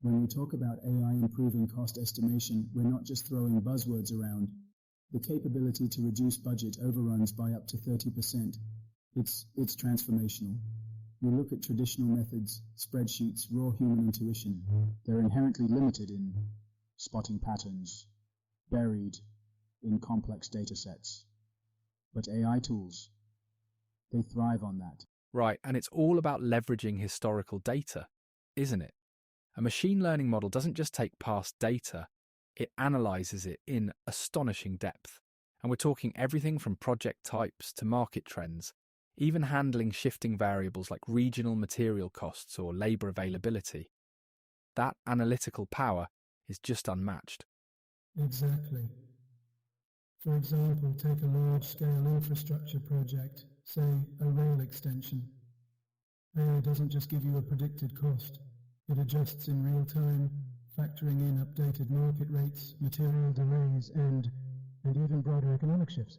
When we talk about AI improving cost estimation, we're not just throwing buzzwords around. The capability to reduce budget overruns by up to 30%. It's transformational. You look at traditional methods, spreadsheets, raw human intuition. They're inherently limited in spotting patterns, buried in complex data sets. But AI tools, they thrive on that. Right, and it's all about leveraging historical data, isn't it? A machine learning model doesn't just take past data, it analyzes it in astonishing depth. And we're talking everything from project types to market trends, even handling shifting variables like regional material costs or labour availability. That analytical power is just unmatched. Exactly. For example, take a large-scale infrastructure project, say a rail extension. AI doesn't just give you a predicted cost. It adjusts in real time, factoring in updated market rates, material delays, and even broader economic shifts.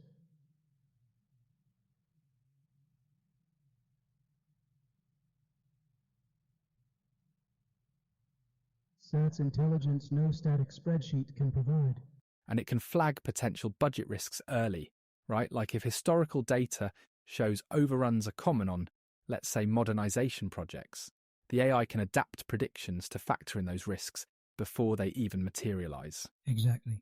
That's intelligence no static spreadsheet can provide. And it can flag potential budget risks early, right? Like if historical data shows overruns are common on, let's say, modernisation projects, the AI can adapt predictions to factor in those risks before they even materialise. Exactly.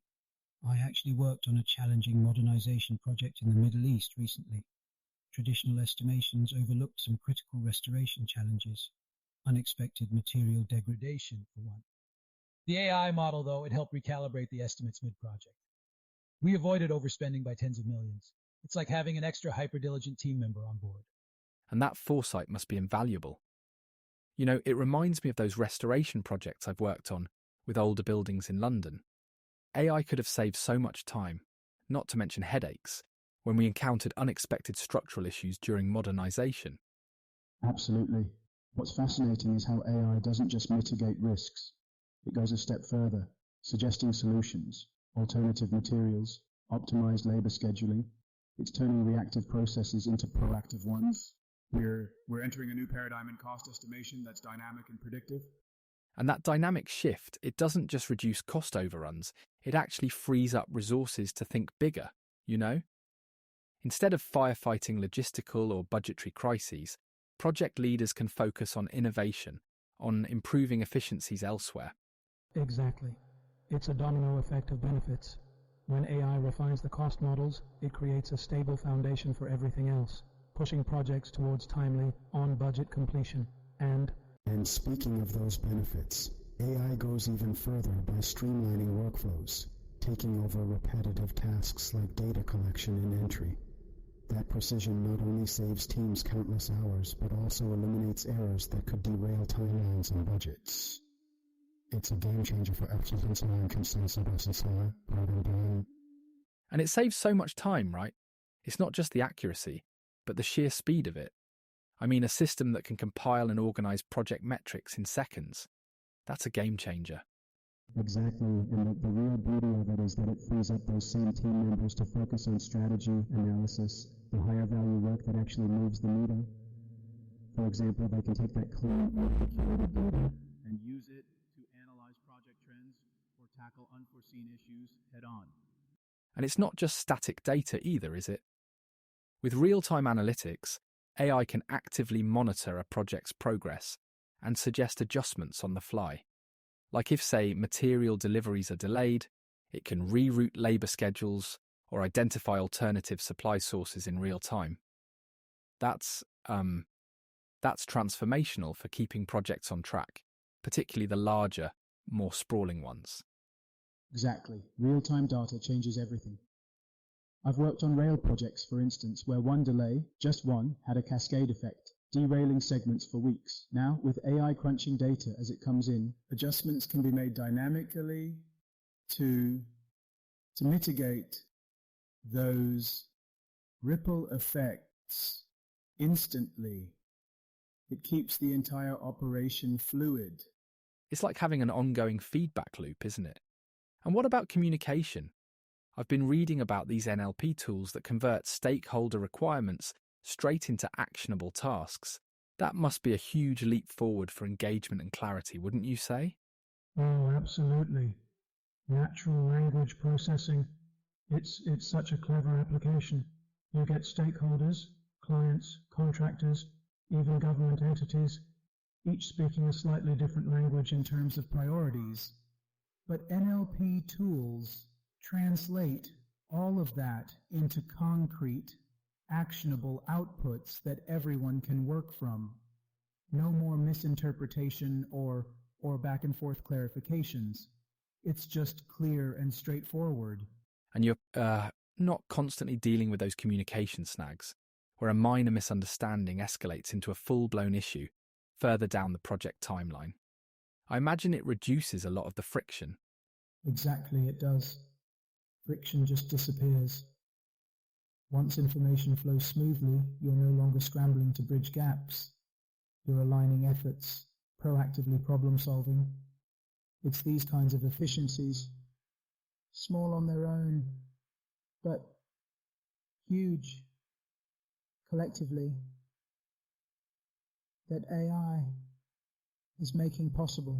I actually worked on a challenging modernisation project in the Middle East recently. Traditional estimations overlooked some critical restoration challenges, unexpected material degradation for one. The AI model, though, it helped recalibrate the estimates mid-project. We avoided overspending by tens of millions. It's like having an extra hyper-diligent team member on board. And that foresight must be invaluable. You know, it reminds me of those restoration projects I've worked on with older buildings in London. AI could have saved so much time, not to mention headaches, when we encountered unexpected structural issues during modernisation. Absolutely. What's fascinating is how AI doesn't just mitigate risks. It goes a step further, suggesting solutions, alternative materials, optimized labor scheduling. It's turning reactive processes into proactive ones. We're entering a new paradigm in cost estimation that's dynamic and predictive. And that dynamic shift, it doesn't just reduce cost overruns, it actually frees up resources to think bigger, you know? Instead of firefighting logistical or budgetary crises, project leaders can focus on innovation, on improving efficiencies elsewhere. Exactly. It's a domino effect of benefits. When AI refines the cost models, it creates a stable foundation for everything else, pushing projects towards timely, on-budget completion. And speaking of those benefits, AI goes even further by streamlining workflows, taking over repetitive tasks like data collection and entry. That precision not only saves teams countless hours, but also eliminates errors that could derail timelines and budgets. It's a game changer for efficiency and consistency. And it saves so much time, right? It's not just the accuracy, but the sheer speed of it. I mean, a system that can compile and organise project metrics in seconds. That's a game changer. Exactly, and the real beauty of it is that it frees up those same team members to focus on strategy, analysis, the higher value work that actually moves the needle. For example, they can take that clean, curated data and use it to analyze project trends or tackle unforeseen issues head on. And it's not just static data either, is it? With real-time analytics, AI can actively monitor a project's progress and suggest adjustments on the fly. Like if, say, material deliveries are delayed, it can reroute labour schedules or identify alternative supply sources in real time. That's transformational for keeping projects on track, particularly the larger, more sprawling ones. Exactly. Real-time data changes everything. I've worked on rail projects, for instance, where one delay, just one, had a cascade effect, derailing segments for weeks. Now, with AI crunching data as it comes in, adjustments can be made dynamically to mitigate those ripple effects instantly. It keeps the entire operation fluid. It's like having an ongoing feedback loop, isn't it? And what about communication? I've been reading about these NLP tools that convert stakeholder requirements straight into actionable tasks. That must be a huge leap forward for engagement and clarity, wouldn't you say? Oh, absolutely. Natural language processing. It's such a clever application. You get stakeholders, clients, contractors, even government entities, each speaking a slightly different language in terms of priorities. But NLP tools translate all of that into concrete, actionable outputs that everyone can work from. No more misinterpretation or back and forth clarifications. It's just clear and straightforward. And you're not constantly dealing with those communication snags, where a minor misunderstanding escalates into a full-blown issue further down the project timeline. I imagine it reduces a lot of the friction. Exactly, it does. Friction just disappears. Once information flows smoothly, you're no longer scrambling to bridge gaps. You're aligning efforts, proactively problem solving. It's these kinds of efficiencies, small on their own, but huge collectively, that AI is making possible.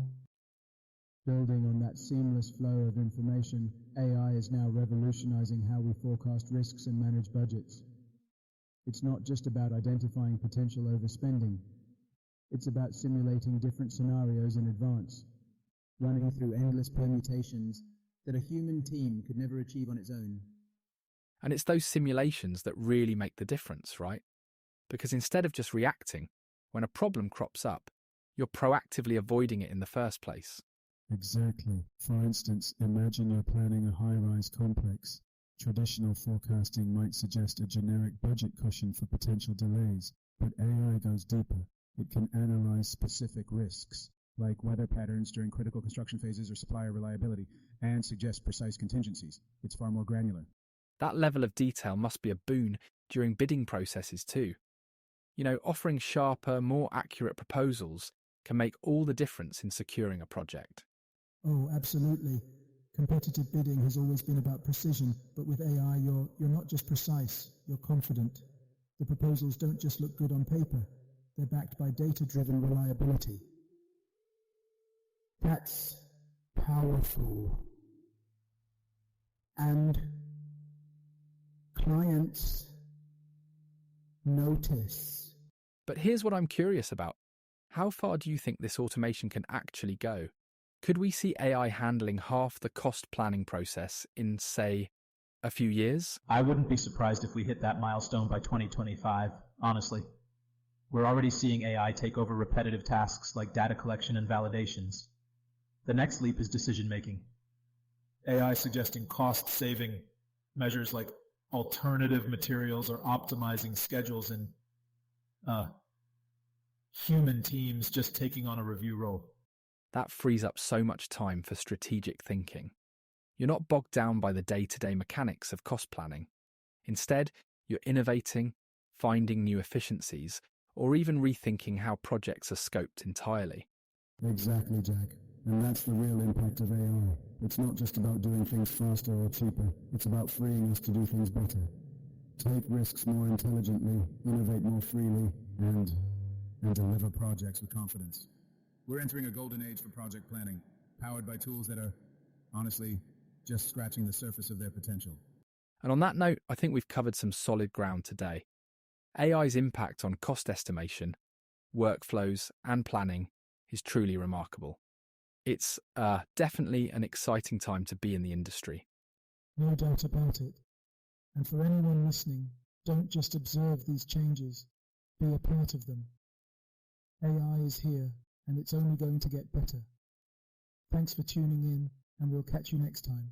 Building on that seamless flow of information, AI is now revolutionizing how we forecast risks and manage budgets. It's not just about identifying potential overspending. It's about simulating different scenarios in advance, running through endless permutations that a human team could never achieve on its own. And it's those simulations that really make the difference, right? Because instead of just reacting, when a problem crops up, you're proactively avoiding it in the first place. Exactly. For instance, imagine you're planning a high-rise complex. Traditional forecasting might suggest a generic budget cushion for potential delays, but AI goes deeper. It can analyze specific risks, like weather patterns during critical construction phases or supplier reliability, and suggest precise contingencies. It's far more granular. That level of detail must be a boon during bidding processes too. Offering sharper, more accurate proposals can make all the difference in securing a project. Oh, absolutely. Competitive bidding has always been about precision, but with AI you're not just precise, you're confident. The proposals don't just look good on paper, they're backed by data-driven reliability. That's powerful. And clients notice. But here's what I'm curious about. How far do you think this automation can actually go? Could we see AI handling half the cost planning process in, say, a few years? I wouldn't be surprised if we hit that milestone by 2025, honestly. We're already seeing AI take over repetitive tasks like data collection and validations. The next leap is decision-making. AI suggesting cost-saving measures like alternative materials or optimizing schedules, and human teams just taking on a review role. That frees up so much time for strategic thinking. You're not bogged down by the day-to-day mechanics of cost planning. Instead, you're innovating, finding new efficiencies, or even rethinking how projects are scoped entirely. Exactly, Jack. And that's the real impact of AI. It's not just about doing things faster or cheaper. It's about freeing us to do things better. Take risks more intelligently, innovate more freely, and deliver projects with confidence. We're entering a golden age for project planning, powered by tools that are, honestly, just scratching the surface of their potential. And on that note, I think we've covered some solid ground today. AI's impact on cost estimation, workflows, and planning is truly remarkable. It's definitely an exciting time to be in the industry. No doubt about it. And for anyone listening, don't just observe these changes, be a part of them. AI is here, and it's only going to get better. Thanks for tuning in, and we'll catch you next time.